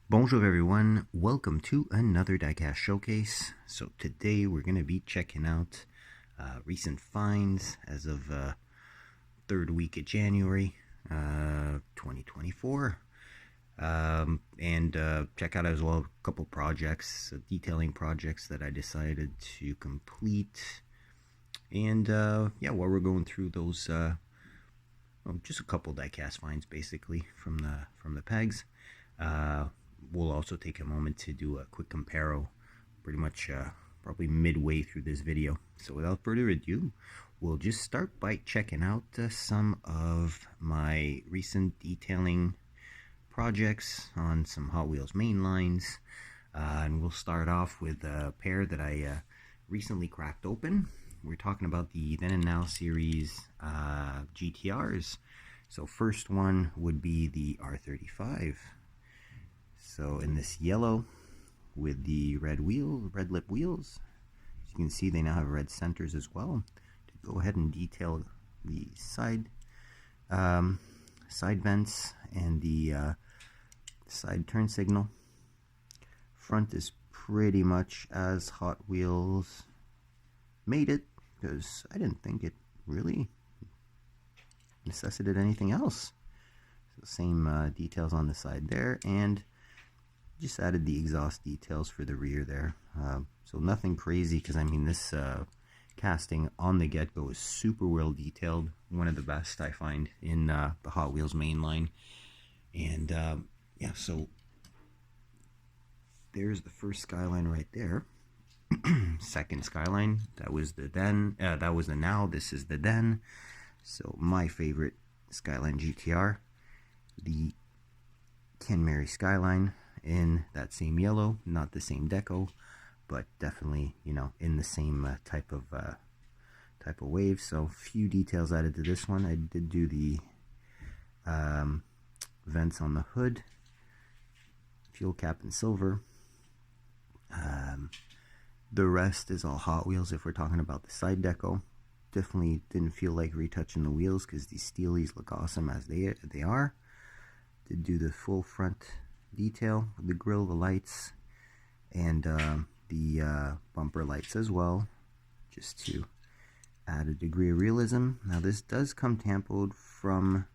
Bonjour everyone, welcome to another diecast showcase. So today we're going to be checking out recent finds as of third week of January 2024. And check out as well a couple projects, detailing projects that I decided to complete. And yeah, while we're going through those, just a couple diecast finds basically from the pegs. We'll also take a moment to do a quick comparo, pretty much probably midway through this video. So without further ado, we'll just start by checking out some of my recent detailing projects on some Hot Wheels main lines. And we'll start off with a pair that I recently cracked open. We're talking about the Then and Now series GTRs. So first one would be the R35. So in this yellow with the red lip wheels, as you can see they now have red centers as well. To go ahead and detail the side vents and the side turn signal. Front is pretty much as Hot Wheels made it, because I didn't think it really necessitated anything else. So same details on the side there, and just added the exhaust details for the rear there. So nothing crazy, because I mean this casting on the get-go is super well detailed. One of the best I find in the Hot Wheels main line. And yeah, so there's the first Skyline right there. Second Skyline, that was the then, that was the now, this is the then. So my favorite Skyline GTR, the Ken Mary Skyline in that same yellow, not the same deco, but definitely, you know, in the same type of wave. So few details added to this one. I did do the vents on the hood, fuel cap in silver. The rest is all Hot Wheels. If we're talking about the side deco, definitely didn't feel like retouching the wheels because these steelies look awesome as they are. Did do the full front detail with the grille, the lights, and the bumper lights as well, just to add a degree of realism. Now this does come tampoed from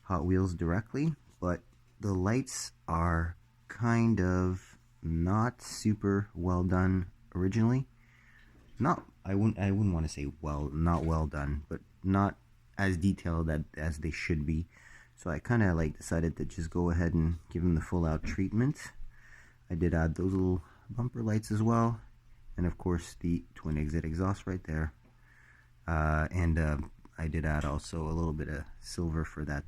Hot Wheels directly, but the lights are kind of not super well done originally. I wouldn't want to say not well done, but not as detailed as they should be. So I kind of decided to just go ahead and give them the full out treatment. I did add those little bumper lights as well, and of course the twin exit exhaust right there. And I did add also a little bit of silver for that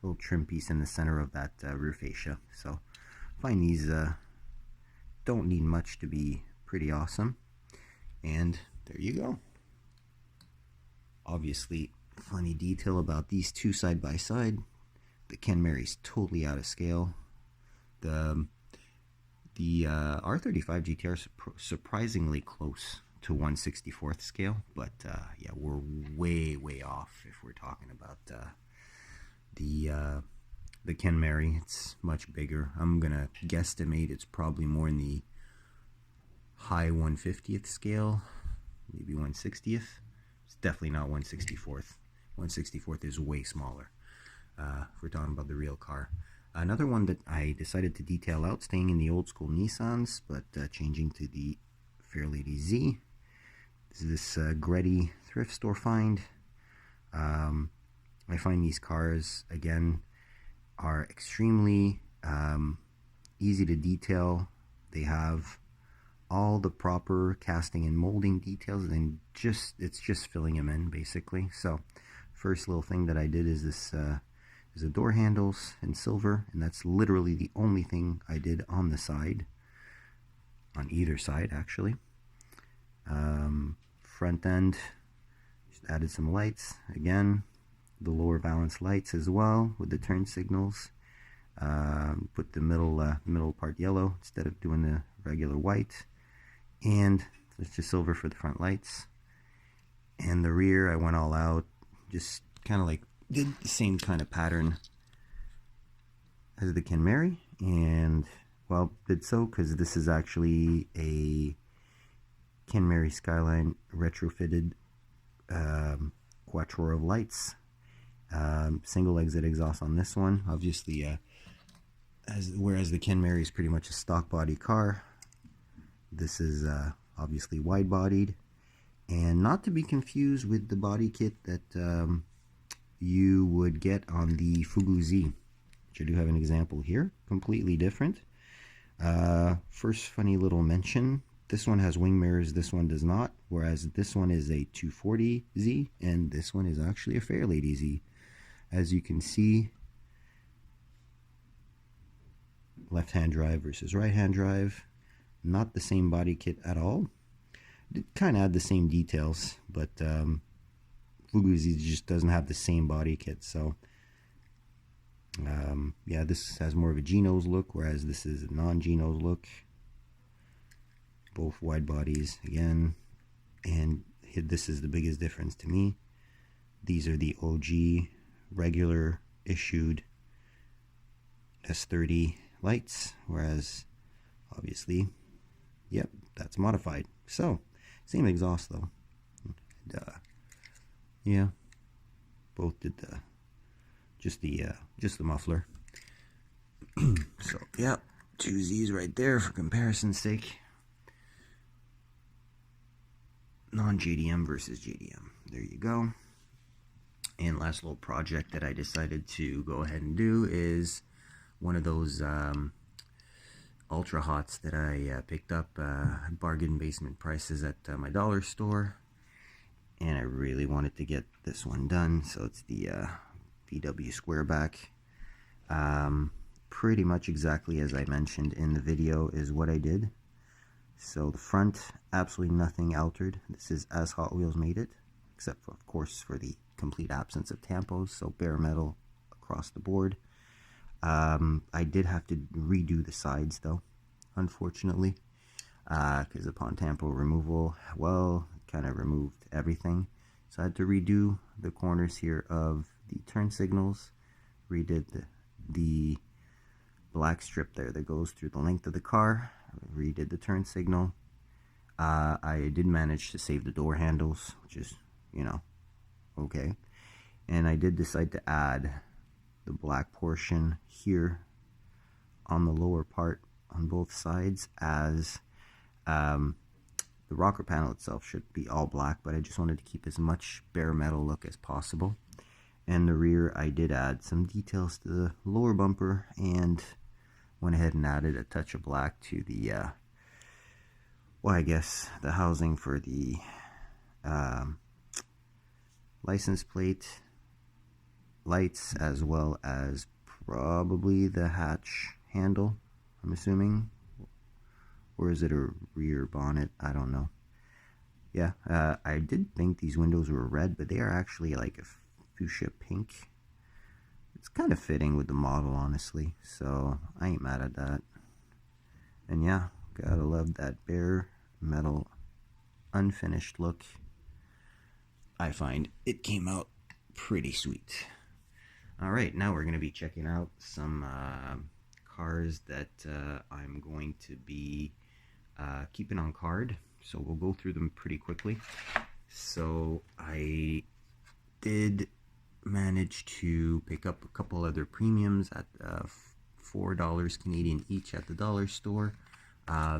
little trim piece in the center of that rear fascia. So I find these don't need much to be pretty awesome. And there you go. Obviously, funny detail about these two side by side. The Ken Mary's totally out of scale. The R35 GTR is surprisingly close to 1/64th scale, but yeah, we're way off if we're talking about the Ken Mary. It's much bigger. I'm gonna guesstimate it's probably more in the high 150th scale, maybe 160th. It's definitely not 1/64th. 1/64th is way smaller if we're talking about the real car. Another one that I decided to detail out, staying in the old school Nissans, but changing to the Fairlady Z. This is this Gretty thrift store find. I find these cars, again, are extremely easy to detail. They have all the proper casting and molding details, and it's just filling them in basically. So first little thing that I did is this is the door handles in silver, and that's literally the only thing I did on the side, on either side actually. Front end, just added some lights, again the lower valance lights as well with the turn signals. Put the middle part yellow instead of doing the regular white, and it's just silver for the front lights. And the rear, I went all out, just kind of did the same kind of pattern as the Kenmeri, and well, did so because this is actually a Kenmeri Skyline retrofitted quattro of lights. Single exit exhaust on this one, obviously. Whereas the Kenmeri is pretty much a stock body car, this is obviously wide bodied, and not to be confused with the body kit that you would get on the Fugu Z, which I do have an example here. Completely different. First funny little mention, this one has wing mirrors, this one does not, whereas this one is a 240Z and this one is actually a Fairlady Z. As you can see, left-hand drive versus right-hand drive, not the same body kit at all. It kind of had the same details, but Fugu Z just doesn't have the same body kit. So yeah, this has more of a Geno's look, whereas this is a non-Geno's look. Both wide bodies again, and this is the biggest difference to me. These are the OG regular issued S30 lights, whereas obviously, yep, that's modified. So same exhaust though, and, yeah, both did just the muffler. So yeah, two Z's right there for comparison's sake. Non-JDM versus JDM. There you go. And last little project that I decided to go ahead and do is one of those ultra hots that I picked up at bargain basement prices at my dollar store, and I really wanted to get this one done. So it's the VW Squareback. Pretty much exactly as I mentioned in the video is what I did. So the front, absolutely nothing altered. This is as Hot Wheels made it, except for, of course, for the complete absence of tampos, so bare metal across the board. I did have to redo the sides though, unfortunately, because upon tampo removal, well, it kind of removed everything. So I had to redo the corners here of the turn signals, redid the black strip there that goes through the length of the car, redid the turn signal. I did manage to save the door handles, which is, you know, okay. And I did decide to add the black portion here on the lower part on both sides, as the rocker panel itself should be all black, but I just wanted to keep as much bare metal look as possible. And the rear, I did add some details to the lower bumper and went ahead and added a touch of black to the well, I guess the housing for the license plate lights, as well as probably the hatch handle, I'm assuming. Or is it a rear bonnet? I don't know. Yeah, I did think these windows were red, but they are actually like a fuchsia pink. It's kind of fitting with the model, honestly, so I ain't mad at that. And yeah, gotta love that bare metal unfinished look. I find it came out pretty sweet. Alright, now we're going to be checking out some cars that I'm going to be keeping on card. So we'll go through them pretty quickly. So I did manage to pick up a couple other premiums at $4 Canadian each at the dollar store.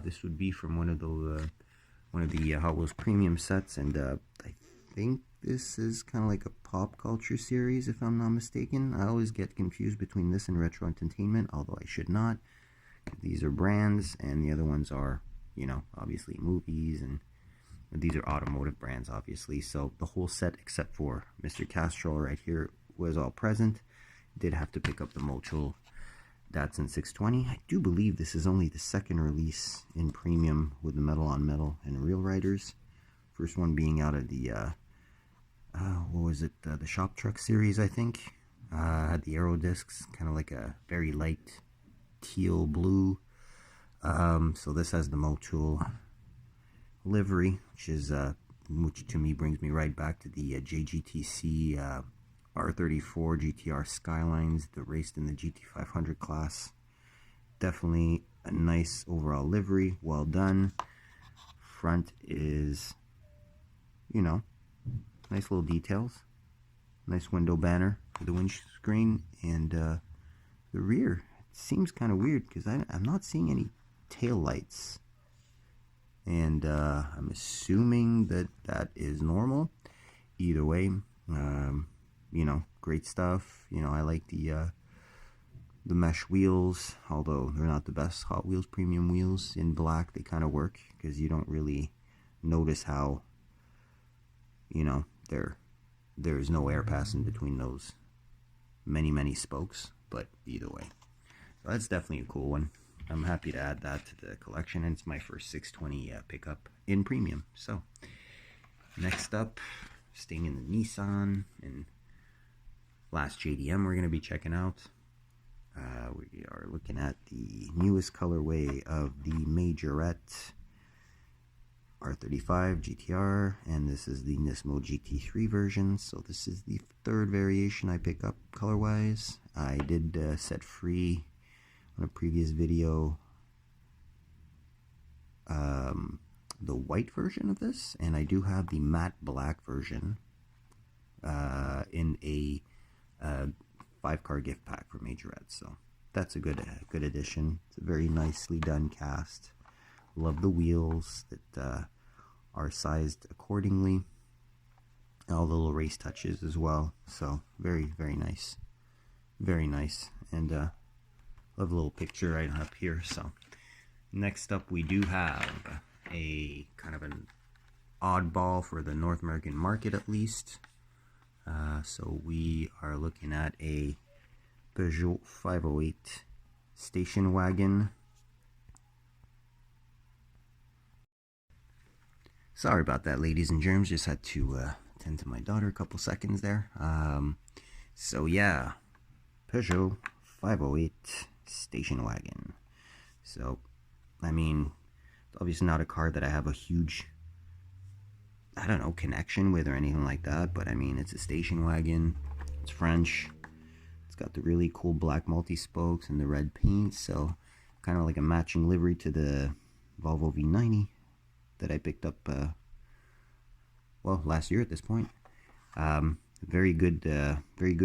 This would be from one of the Hot Wheels premium sets, and I think this is kind of like a pop culture series, if I'm not mistaken. I always get confused between this and Retro Entertainment, although I should not. These are brands, and the other ones are, you know, obviously movies, and these are automotive brands, obviously. So the whole set, except for Mr. Castrol right here, was all present. Did have to pick up the Motul Datsun 620. I do believe this is only the second release in premium with the metal on metal and real riders. First one being out of the what was it, the Shop Truck series, I think. Had the aero discs, kind of like a very light teal blue. So this has the Motul livery, which to me brings me right back to the JGTC R34 GTR Skylines, the raced in the GT500 class. Definitely a nice overall livery, well done. Front is, you know, nice little details. Nice window banner for the windscreen, and the rear seems kind of weird because I'm not seeing any tail lights, and I'm assuming that that is normal. Either way, you know, great stuff. You know, I like the mesh wheels, although they're not the best Hot Wheels premium wheels. In black, they kind of work because you don't really notice how, you know, there's no air passing between those many spokes. But either way, so that's definitely a cool one. I'm happy to add that to the collection, and it's my first 620 pickup in premium. So next up, staying in the Nissan, and last JDM we're going to be checking out. We are looking at the newest colorway of the Majorette R35 GTR, and this is the Nismo GT3 version. So this is the third variation I pick up color-wise. I did set free on a previous video the white version of this, and I do have the matte black version in a 5-car gift pack for Majorette. So that's a good addition. It's a very nicely done cast. Love the wheels that are sized accordingly. All the little race touches as well. So very nice, very nice. And love the little picture right up here. So next up, we do have a kind of an oddball for the North American market, at least. So we are looking at a Peugeot 508 station wagon. Sorry about that, ladies and germs. Just had to attend to my daughter a couple seconds there. So yeah, Peugeot 508 station wagon. So, I mean, it's obviously not a car that I have a huge, I don't know, connection with or anything like that. But I mean, it's a station wagon. It's French. It's got the really cool black multi-spokes and the red paint. So, kind of like a matching livery to the Volvo V90 that I picked up, well, last year at this point. Very good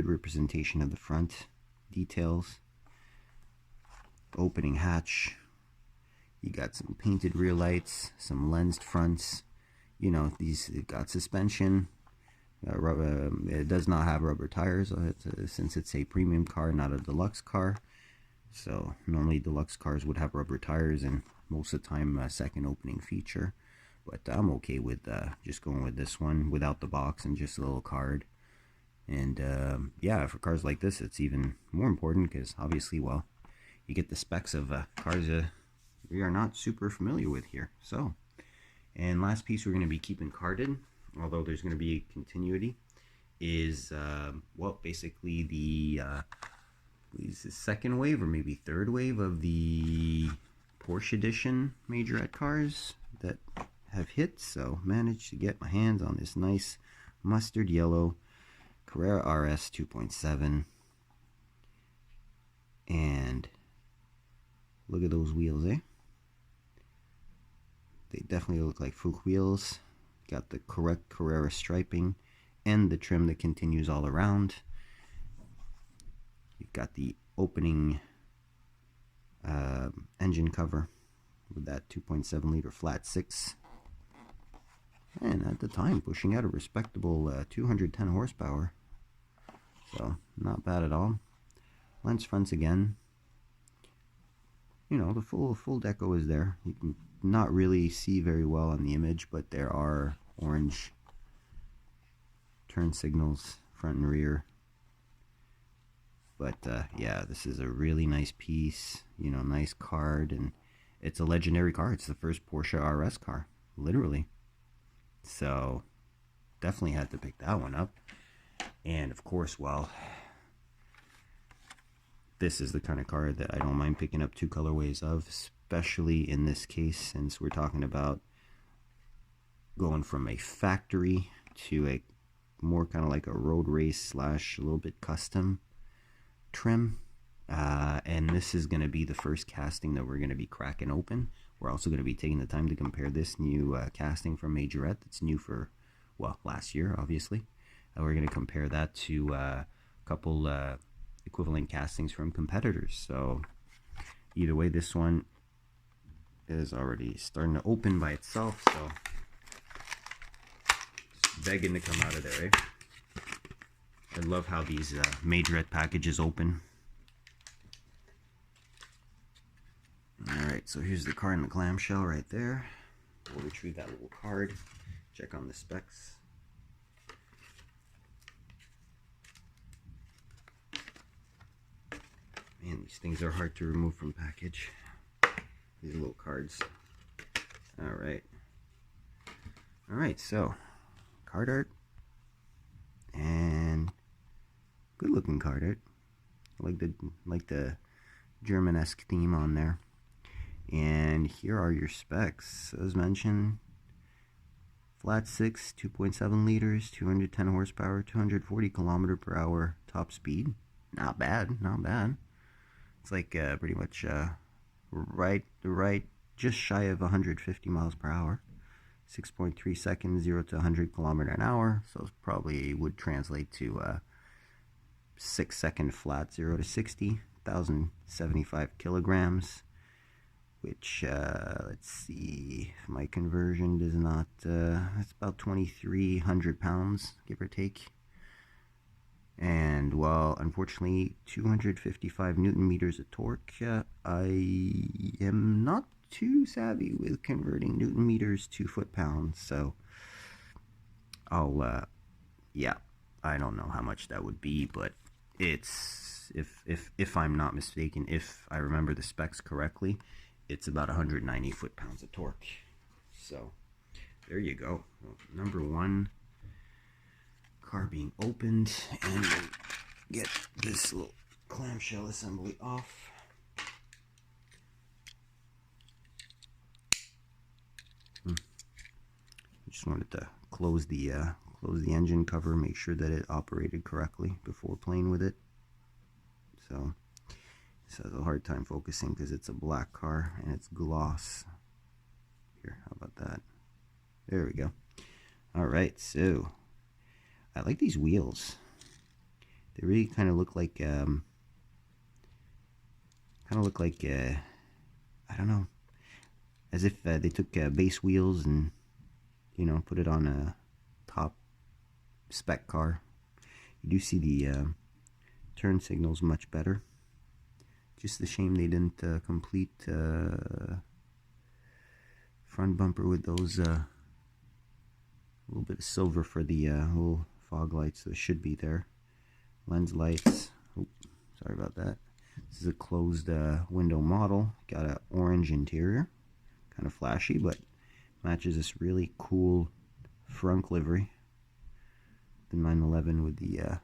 representation of the front details. Opening hatch. You got some painted rear lights, some lensed fronts. You know, it got suspension. It does not have rubber tires since it's a premium car, not a deluxe car. So normally deluxe cars would have rubber tires, and most of the time a second opening feature. But I'm okay with just going with this one without the box and just a little card. And yeah, for cars like this, it's even more important because obviously, well, you get the specs of cars we are not super familiar with here. So, and last piece we're going to be keeping carded, although there's going to be a continuity, is well, basically the second wave or maybe third wave of the Porsche edition Majorette cars that have hit. So managed to get my hands on this nice mustard yellow Carrera RS 2.7, and look at those wheels, eh? They definitely look like Fuchs wheels. Got the correct Carrera striping and the trim that continues all around. You've got the opening engine cover with that 2.7 liter flat 6, and at the time pushing out a respectable 210 horsepower. So not bad at all. Lens fronts again. You know, the full deco is there. You can not really see very well on the image, but there are orange turn signals front and rear. But yeah, this is a really nice piece, you know, nice card, and it's a legendary car. It's the first Porsche RS car, literally. So definitely had to pick that one up. And of course, well, this is the kind of car that I don't mind picking up two colorways of, especially in this case, since we're talking about going from a factory to a more kind of like a road race slash a little bit custom trim. And this is going to be the first casting that we're going to be cracking open. We're also going to be taking the time to compare this new casting from Majorette that's new for, well, last year, obviously. We're going to compare that to a couple equivalent castings from competitors. So either way, this one is already starting to open by itself, so it's begging to come out of there, eh? I love how these Majorette packages open. Alright, so here's the card in the clamshell right there. We'll retrieve that little card, check on the specs. Man, these things are hard to remove from package. These little cards. Alright. Alright, so card art. And good looking card art. I like the German-esque theme on there. And here are your specs. As mentioned, flat 6, 2.7 liters, 210 horsepower, 240 kilometer per hour top speed. Not bad, not bad. It's like pretty much right, just shy of 150 miles per hour. 6.3 seconds, 0 to 100 kilometer an hour. So it probably would translate to 6-second flat, 0 to 60, 1,075 kilograms. Which, let's see, if my conversion does not, it's about 2,300 pounds, give or take. And, well, unfortunately, 255 Newton meters of torque. I am not too savvy with converting Newton meters to foot-pounds, so I'll, yeah, I don't know how much that would be, but it's, if I'm not mistaken, if I remember the specs correctly, it's about 190 foot-pounds of torque. So there you go. Well, number one car being opened, and we'll get this little clamshell assembly off. Just wanted to close the engine cover, make sure that it operated correctly before playing with it. So this has a hard time focusing because it's a black car and it's gloss. Here, how about that? There we go. Alright, so I like these wheels. They really kind of look like I don't know, as if they took base wheels and, you know, put it on a top spec car. You do see the turn signals much better. Just a shame they didn't complete front bumper with those a little bit of silver for the little fog lights that should be there. Lens lights. Oh, sorry about that. This is a closed window model. Got an orange interior, kind of flashy, but matches this really cool front livery. The 911 with the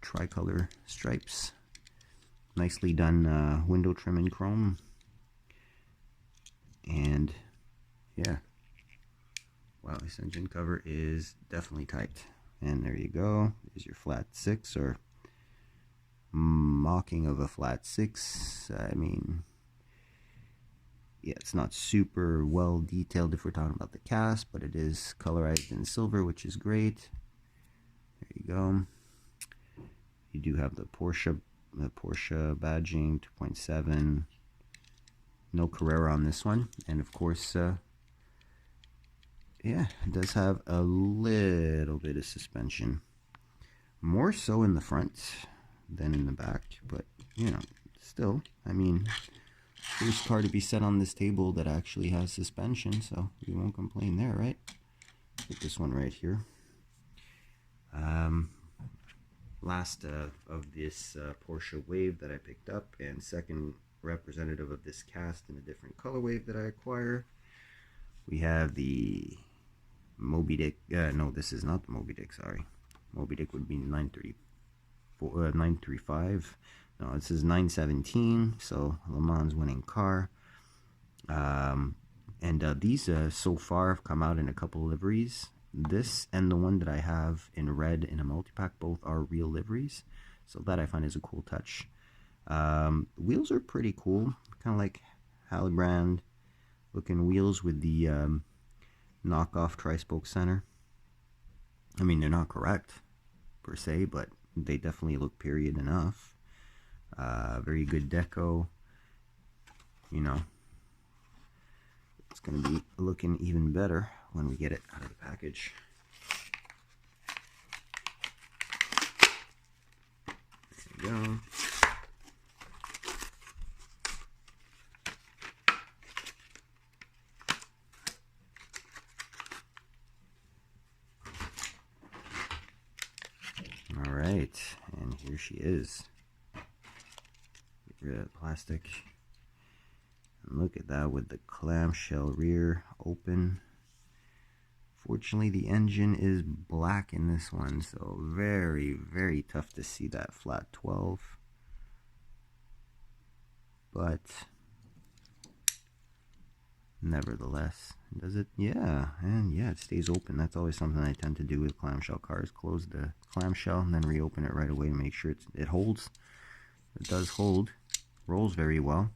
tricolor stripes. Nicely done window trim in chrome. And yeah, wow, this engine cover is definitely tight. And there you go. There's your flat 6, or mocking of a flat 6. I mean, yeah, it's not super well detailed if we're talking about the cast, but it is colorized in silver, which is great. There you go. You do have the Porsche badging, 2.7. No Carrera on this one, and of course, yeah, it does have a little bit of suspension, more so in the front than in the back, but you know, still, I mean, first car to be set on this table that actually has suspension, so we won't complain there, right? Put this one right here. Last of this Porsche Wave that I picked up, and second representative of this cast in a different color wave that I acquire. We have the Moby Dick. No, this is not the Moby Dick, sorry. Moby Dick would be 935. No, this is 917, so Le Mans winning car. And these so far have come out in a couple liveries. this and the one that I have in red in a multi-pack, both are real liveries, so that I find is a cool touch. Wheels are pretty cool, kind of like Halbrand looking wheels with the knockoff tri-spoke center. I mean, they're not correct per se, but they definitely look period enough. Very good deco. You know, it's going to be looking even better when we get it out of the package. There you go. All right, and here she is. Get rid of the plastic. And look at that with the clamshell rear open. Fortunately, the engine is black in this one, so very, very tough to see that flat 12. But nevertheless, does it? Yeah, and yeah, it stays open. That's always something I tend to do with clamshell cars. Close the clamshell and then reopen it right away to make sure it holds. It does hold. Rolls very well.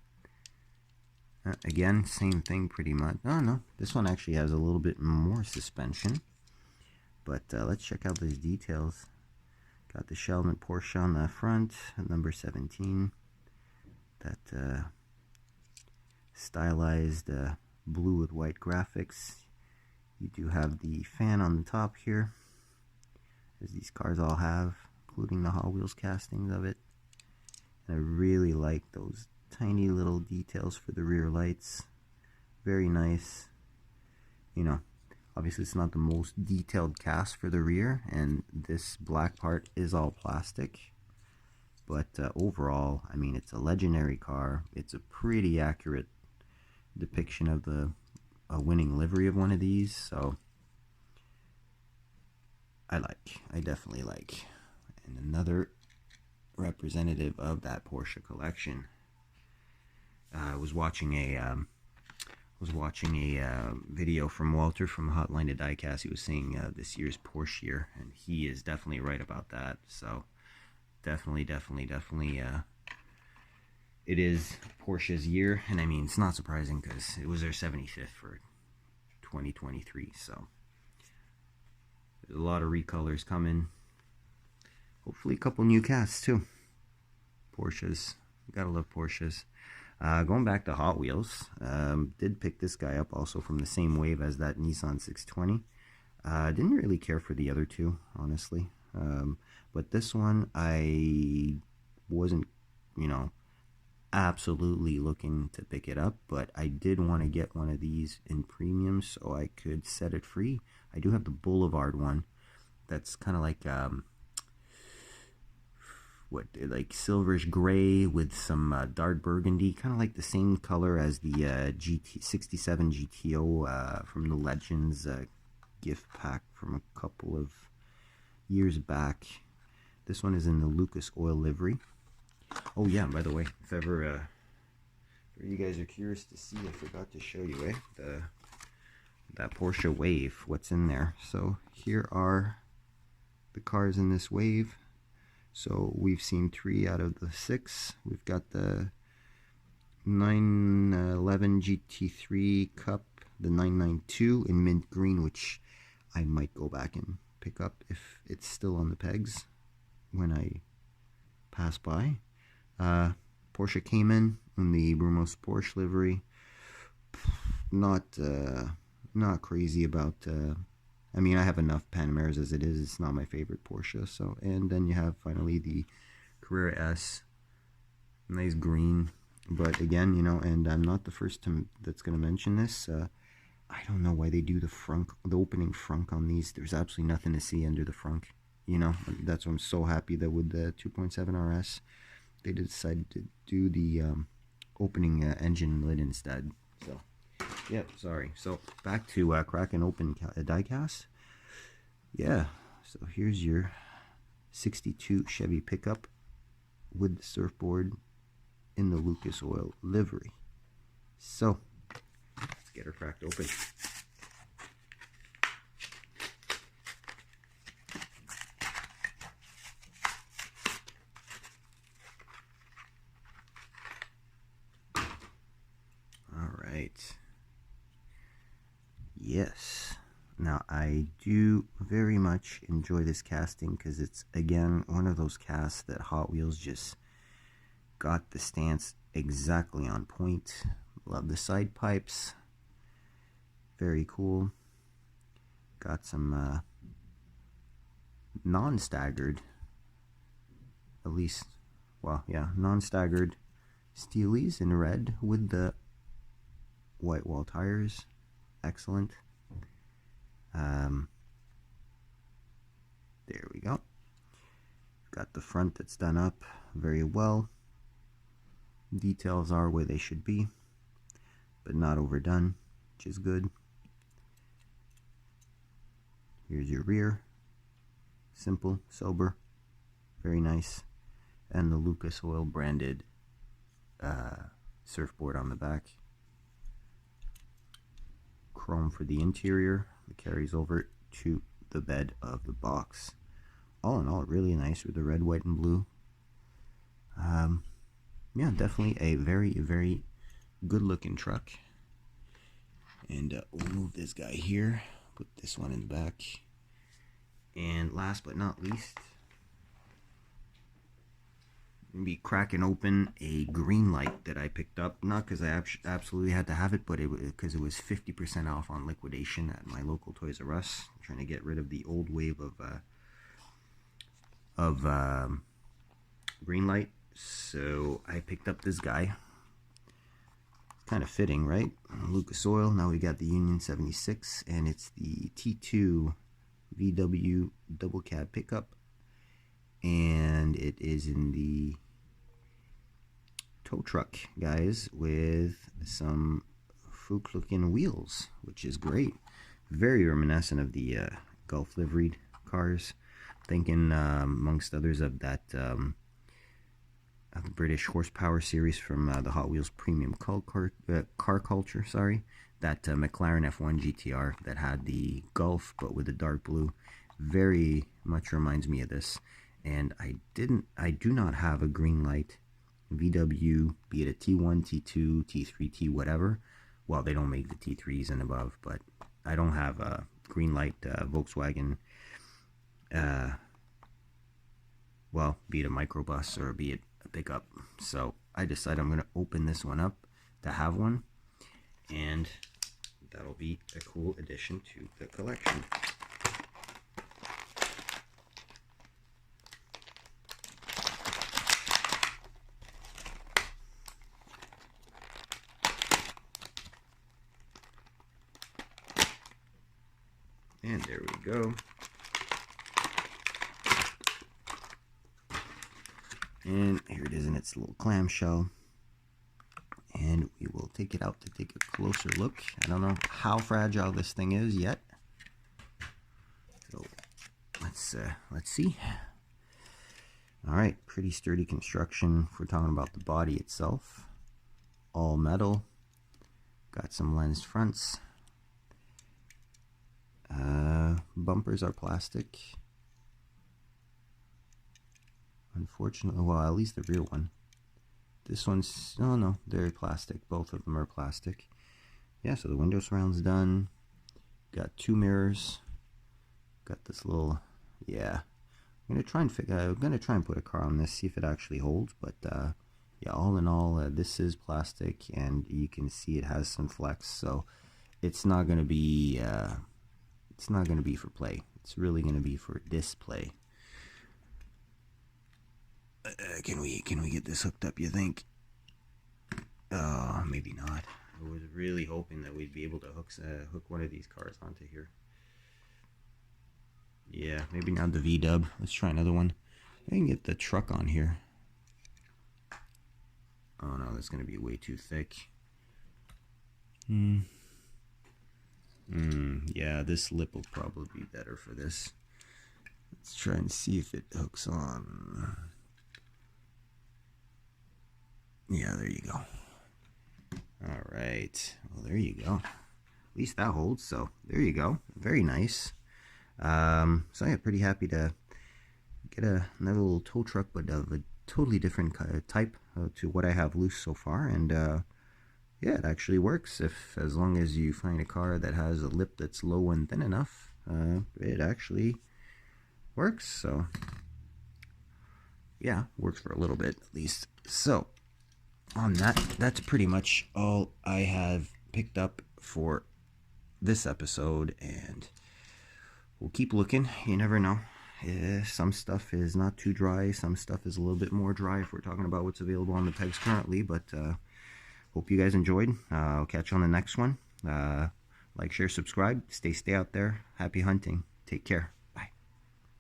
Again, same thing pretty much. Oh no, this one actually has a little bit more suspension. But let's check out these details. Got the Sheldon Porsche on the front, number 17. That stylized blue with white graphics. You do have the fan on the top here, as these cars all have, including the Hot Wheels castings of it. And I really like those tiny little details for the rear lights. Very nice. You know, obviously it's not the most detailed cast for the rear, and this black part is all plastic. But overall, I mean, it's a legendary car. It's a pretty accurate depiction of a winning livery of one of these, so I definitely like. And another representative of that Porsche collection. I was watching a video from Walter from Hotline to Diecast. He was saying this year's Porsche year, and he is definitely right about that. So definitely it is Porsche's year, and I mean, it's not surprising because it was their 75th for 2023, so there's a lot of recolors coming. Hopefully a couple new casts too. Porsches, gotta love Porsches. Going back to Hot Wheels, did pick this guy up also from the same wave as that Nissan 620. Didn't really care for the other two, honestly. But this one, I wasn't, you know, absolutely looking to pick it up, but I did want to get one of these in premium so I could set it free. I do have the Boulevard one that's kind of like like silverish gray with some dark burgundy, kind of like the same color as the GT67 GTO from the Legends gift pack from a couple of years back. This one is in the Lucas Oil livery. Oh yeah, by the way, if ever you guys are curious to see, I forgot to show you that Porsche Wave, what's in there. So here are the cars in this wave. So we've seen 3 out of the 6. We've got the 911 GT3 Cup, the 992 in mint green, which I might go back and pick up if it's still on the pegs when I pass by. Porsche Cayman in the Brumos Porsche livery. Not crazy about. I mean, I have enough Panameras as it is. It's not my favorite Porsche. So, and then you have finally the Carrera S, nice green. But again, you know, and I'm not the first that's going to mention this. I don't know why they do the opening frunk on these. There's absolutely nothing to see under the frunk. You know, that's why I'm so happy that with the 2.7 RS, they decided to do the opening engine lid instead. So, yeah, sorry. So, back to cracking open diecast. Yeah, so here's your 62 Chevy pickup with the surfboard in the Lucas Oil livery. So, let's get her cracked open. right. Yes. Now, I do very much enjoy this casting because it's, again, one of those casts that Hot Wheels just got the stance exactly on point. Love the side pipes. Very cool. Got some non-staggered, at least, well, yeah, non-staggered steelies in red with the white wall tires. Excellent. There we go. Got the front that's done up very well. Details are where they should be, but not overdone, which is good. Here's your rear. Simple, sober, very nice. And the Lucas Oil branded surfboard on the back. Chrome for the interior that carries over to the bed of the box. All in all, really nice with the red, white, and blue. Yeah, definitely a very, very good looking truck. And we'll move this guy here, put this one in the back. And last but not least, I'm gonna be cracking open a green light that I picked up, not because I absolutely had to have it, but because it was 50% off on liquidation at my local Toys R Us. I'm trying to get rid of the old wave of green light, so I picked up this guy. Kind of fitting, right? Lucas Oil. Now we got the Union 76, and it's the T2 VW double cab pickup, and it is in the tow truck, guys, with some Fuchs looking wheels, which is great. Very reminiscent of the Gulf liveried cars. Thinking amongst others of that the British horsepower series from the Hot Wheels Premium car culture, sorry. That McLaren F1 GTR that had the Gulf but with the dark blue. Very much reminds me of this. And I do not have a green light VW, be it a T1, T2, T3, T whatever. Well, they don't make the T3s and above, but I don't have a green light Volkswagen, well, be it a microbus or be it a pickup. So I decided I'm going to open this one up to have one, and that'll be a cool addition to the collection. And there we go. And here it is in its little clamshell. And we will take it out to take a closer look. I don't know how fragile this thing is yet. So let's see. All right, pretty sturdy construction if we're talking about the body itself. All metal. Got some lensed fronts. Bumpers are plastic. Unfortunately, well, at least the rear one. This one's, oh no, they're plastic. Both of them are plastic. Yeah, so the window surround's done. Got two mirrors. Got this little, yeah. I'm gonna try and put a car on this, see if it actually holds. But yeah, all in all, this is plastic, and you can see it has some flex. So it's not gonna be for play. It's really gonna be for display. Can we get this hooked up, you think? Maybe not. I was really hoping that we'd be able to hook one of these cars onto here. Yeah, maybe not the V-dub. Let's try another one. I can get the truck on here. Oh no, that's going to be way too thick. Yeah, this lip will probably be better for this. Let's try and see if it hooks on. Yeah, there you go. All right. Well, there you go. At least that holds. So there you go. Very nice. So yeah, pretty happy to get another little tow truck, but of a totally different type to what I have loose so far. And yeah, it actually works. If as long as you find a car that has a lip that's low and thin enough, it actually works. So yeah, works for a little bit at least. So on that, that's pretty much all I have picked up for this episode, and we'll keep looking. You never know. Some stuff is not too dry, some stuff is a little bit more dry if we're talking about what's available on the pegs currently. But hope you guys enjoyed. I'll catch you on the next one. Like, share, subscribe. Stay out there. Happy hunting. Take care.